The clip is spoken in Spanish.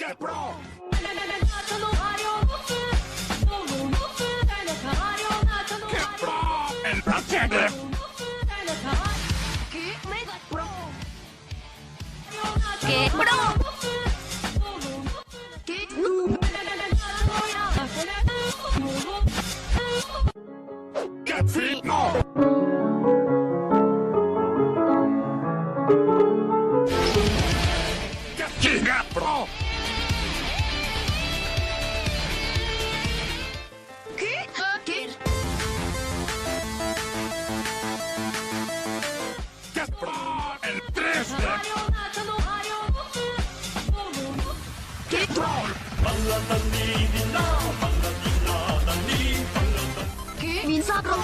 Get pro! Get pro! El placer. ¡Qué pro! Get fit! No! Get Giga Pro! Get Pro! El 3 de... Get Pro! 민사 pro!